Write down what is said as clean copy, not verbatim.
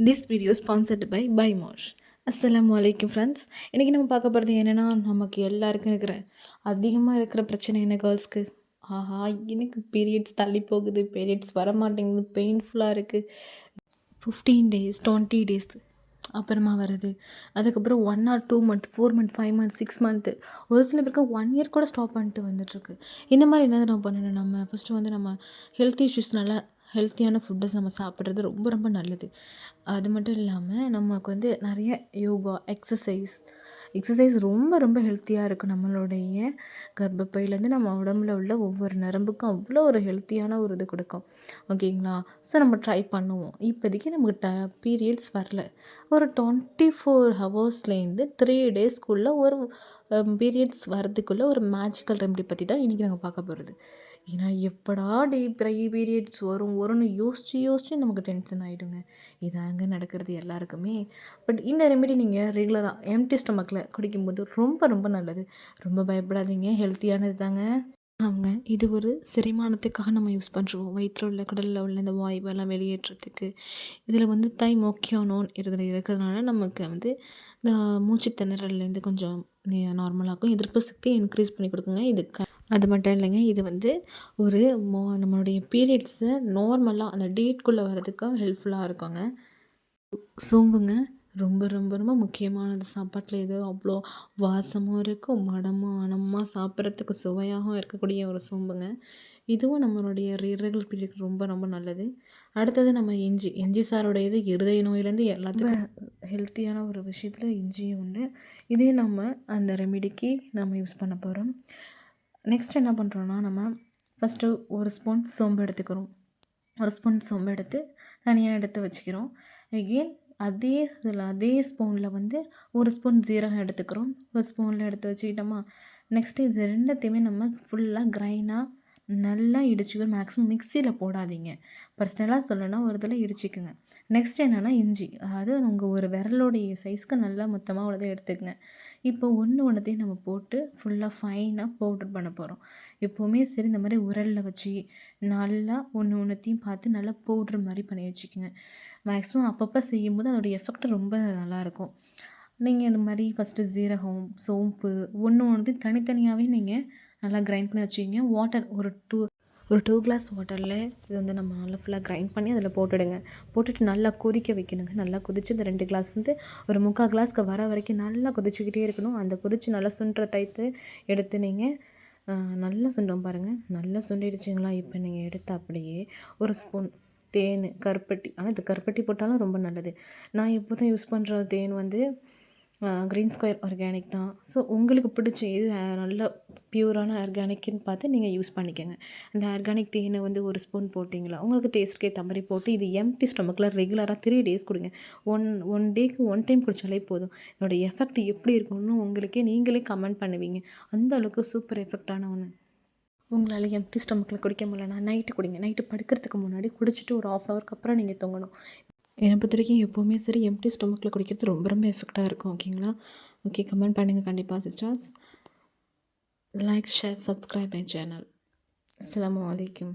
This video sponsored by Mosh. அஸ்ஸலாமு அலைக்கும் friends. இன்றைக்கி நம்ம பார்க்க போகிறது என்னென்னா, நமக்கு எல்லாருக்கும் அதிகமாக இருக்கிற பிரச்சனை என்ன கேர்ள்ஸ்க்கு? எனக்கு பீரியட்ஸ் தள்ளி போகுது, பீரியட்ஸ் வர மாட்டேங்குது, பெயின்ஃபுல்லாக இருக்குது. 15 டேஸ் 20 டேஸ் அப்புறமா வருது. அதுக்கப்புறம் 1 or 2 month 4 month 5 month 6 month, ஒரு சில பேருக்கு 1 இயர் கூட ஸ்டாப் பண்ணிட்டு வந்துட்டுருக்கு. இந்த மாதிரி என்ன நம்ம பண்ணணும்? நம்ம ஃபஸ்ட்டு நம்ம ஹெல்த் இஷ்யூஸ்னால ஹெல்த்தியான ஃபுட்டஸ் நம்ம சாப்பிட்றது ரொம்ப ரொம்ப நல்லது. அது மட்டும் இல்லாமல் நமக்கு நிறைய யோகா, எக்ஸசைஸ் ரொம்ப ரொம்ப ஹெல்த்தியாக இருக்கும். நம்மளுடைய கர்ப்பப்பையிலேருந்து நம்ம உடம்புல உள்ள ஒவ்வொரு நரம்புக்கும் அவ்வளோ ஒரு ஹெல்த்தியான ஒரு இது கொடுக்கும். ஓகேங்களா? ஸோ நம்ம ட்ரை பண்ணுவோம். இப்போதைக்கு நமக்கு பீரியட்ஸ் வரல. ஒரு 24 ஹவர்ஸ்லேருந்து 3 டேஸ்க்குள்ளே ஒரு பீரியட்ஸ் வரதுக்குள்ளே ஒரு மேஜிக்கல் ரெமெடி பற்றி தான் இன்றைக்கி நாங்கள் பார்க்க போகிறது. ஏன்னா எப்படா பீரியட்ஸ் வரும்னு யோசித்து நமக்கு டென்ஷன் ஆகிடுங்க. இதாங்க நடக்கிறது எல்லாருக்குமே. பட் இந்த ரெமெடி நீங்கள் ரெகுலராக எம்டி ஸ்டொமக்கில் குடிக்கும்போது ரொம்ப ரொம்ப நல்லது. ரொம்ப பயப்படாதீங்க, ஹெல்த்தியானது தாங்க. இது ஒரு செரிமானத்துக்காக நம்ம யூஸ் பண்ணுறோம். வயிற்றில் உள்ள குடலில் உள்ள இந்த வாயுவெல்லாம் வெளியேற்றத்துக்கு. இதில் தைமோக்கியோனோன் இதில் இருக்கிறதுனால நமக்கு இந்த மூச்சு திணறல்லேருந்து கொஞ்சம் நார்மலாகும். எதிர்ப்பு சக்தியை இன்க்ரீஸ் பண்ணி கொடுக்குங்க. அது மட்டும் இல்லைங்க, இது ஒரு நம்மளுடைய பீரியட்ஸை நார்மலாக அந்த டேட்குள்ளே வர்றதுக்கும் ஹெல்ப்ஃபுல்லாக இருக்குங்க. சோம்புங்க ரொம்ப ரொம்ப ரொம்ப முக்கியமானது. சாப்பாட்டில் இது அவ்வளோ வாசமும் இருக்கும், மனமாக சாப்பிட்றதுக்கு சுவையாகவும் இருக்கக்கூடிய ஒரு சோம்புங்க. இதுவும் நம்மளுடைய இர்ரெகுலர் பீரியட் ரொம்ப ரொம்ப நல்லது. அடுத்தது நம்ம இஞ்சி சாரோடைய இது இருதய நோயிலேருந்து எல்லாத்துக்கும் ஹெல்த்தியான ஒரு விஷயத்தில் இஞ்சியும் ஒன்று. இதையும் நம்ம அந்த ரெமிடிக்கு நம்ம யூஸ் பண்ண போகிறோம். நெக்ஸ்ட் என்ன பண்ணுறோன்னா, நம்ம ஃபஸ்ட்டு ஒரு ஸ்பூன் சோம்பு எடுத்துக்கிறோம். ஒரு ஸ்பூன் சோம்பு எடுத்து தனியாக எடுத்து வச்சுக்கிறோம். எகெயின் அதே ஸ்பூனில் ஒரு ஸ்பூன் ஜீரகம் எடுத்துக்கிறோம். ஒரு ஸ்பூனில் எடுத்து வச்சுக்கிட்டோமா, நெக்ஸ்ட்டு இது ரெண்டுத்தையுமே நம்ம ஃபுல்லாக கிரைண்டாக நல்லா இடிச்சுக்கணும். மேக்ஸிமம் மிக்சியில் போடாதீங்க. பர்சனலாக சொல்லணும்னா ஒரு இதில் இடிச்சிக்குங்க. நெக்ஸ்ட் என்னென்னா இஞ்சி, அதாவது உங்கள் ஒரு விரலோடைய சைஸ்க்கு நல்லா மொத்தமாக உள்ளதை எடுத்துக்கங்க. இப்போ ஒன்றுத்தையும் நம்ம போட்டு ஃபுல்லாக ஃபைனாக பவுட்ரு பண்ண போகிறோம். எப்போவுமே சரி, இந்த மாதிரி உரலில் வச்சு நல்லா ஒன்றுத்தையும் பார்த்து நல்லா பவுட்ரு மாதிரி பண்ணி வச்சுக்கோங்க. மேக்ஸிமம் அப்பப்போ செய்யும்போது அதோடய எஃபெக்ட் ரொம்ப நல்லாயிருக்கும். நீங்கள் இந்த மாதிரி ஃபஸ்ட்டு ஜீரகம், சோம்பு ஒன்றுத்தையும் தனித்தனியாகவே நீங்கள் நல்லா கிரைண்ட் பண்ணி வச்சுக்கிங்க. வாட்டர் ஒரு 2 கிளாஸ் வாட்டரில் இது நம்ம நல்லா ஃபுல்லாக கிரைண்ட் பண்ணி அதில் போட்டுட்டு நல்லா கொதிக்க வைக்கணுங்க. நல்லா கொதித்து இந்த 2 கிளாஸ்லேருந்து ஒரு 3/4 கிளாஸ்க்கு வர வரைக்கும் நல்லா கொதிச்சுக்கிட்டே இருக்கணும். அந்த கொதித்து நல்லா சுண்டுற டயத்து எடுத்து நீங்கள் நல்லா சுண்டும் பாருங்கள். நல்லா சுண்டிடுச்சிங்களா? இப்போ நீங்கள் எடுத்து அப்படியே ஒரு ஸ்பூன் தேன், கருப்பட்டி. ஆனால் இது கருப்பட்டி போட்டாலும் ரொம்ப நல்லது. நான் எப்போதும் யூஸ் பண்ணுற தேன் க்ரீன் ஸ்கொயர் ஆர்கானிக் தான். ஸோ உங்களுக்கு பிடிச்ச இது நல்ல பியூரான ஆர்கானிக்குன்னு பார்த்து நீங்கள் யூஸ் பண்ணிக்கோங்க. அந்த ஆர்கானிக் தேனை ஒரு ஸ்பூன் போட்டிங்களா, உங்களுக்கு டேஸ்ட்க்கு ஏற்ற மாதிரி போட்டு இது எம்டி ஸ்டொமக்கில் ரெகுலராக 3 டேஸ் கொடுங்க. ஒன் டேக்கு 1 டைம் குடித்தாலே போதும். இதோட எஃபெக்ட் எப்படி இருக்கும்னு நீங்களே கமெண்ட் பண்ணுவீங்க. அந்த அளவுக்கு சூப்பர் எஃபெக்டான ஒன்று. உங்களால் எம்டி ஸ்டொமக்கில் குடிக்க முடியலன்னா நைட்டு குடிங்க. நைட்டு படுக்கிறதுக்கு முன்னாடி குடிச்சிட்டு ஒரு 1/2 ஹவருக்கு அப்புறம் நீங்கள் தூங்கணும். என்னை பொறுத்த வரைக்கும் எப்போவுமே சரி, எம்டி ஸ்டொமக்கில் குடிக்கிறது ரொம்ப ரொம்ப எஃபெக்டாக இருக்கும். ஓகேங்களா? ஓகே, கமெண்ட் பண்ணுங்கள் கண்டிப்பாக sisters. Like, share, subscribe my channel. அஸ்ஸலாமு அலைக்கும்.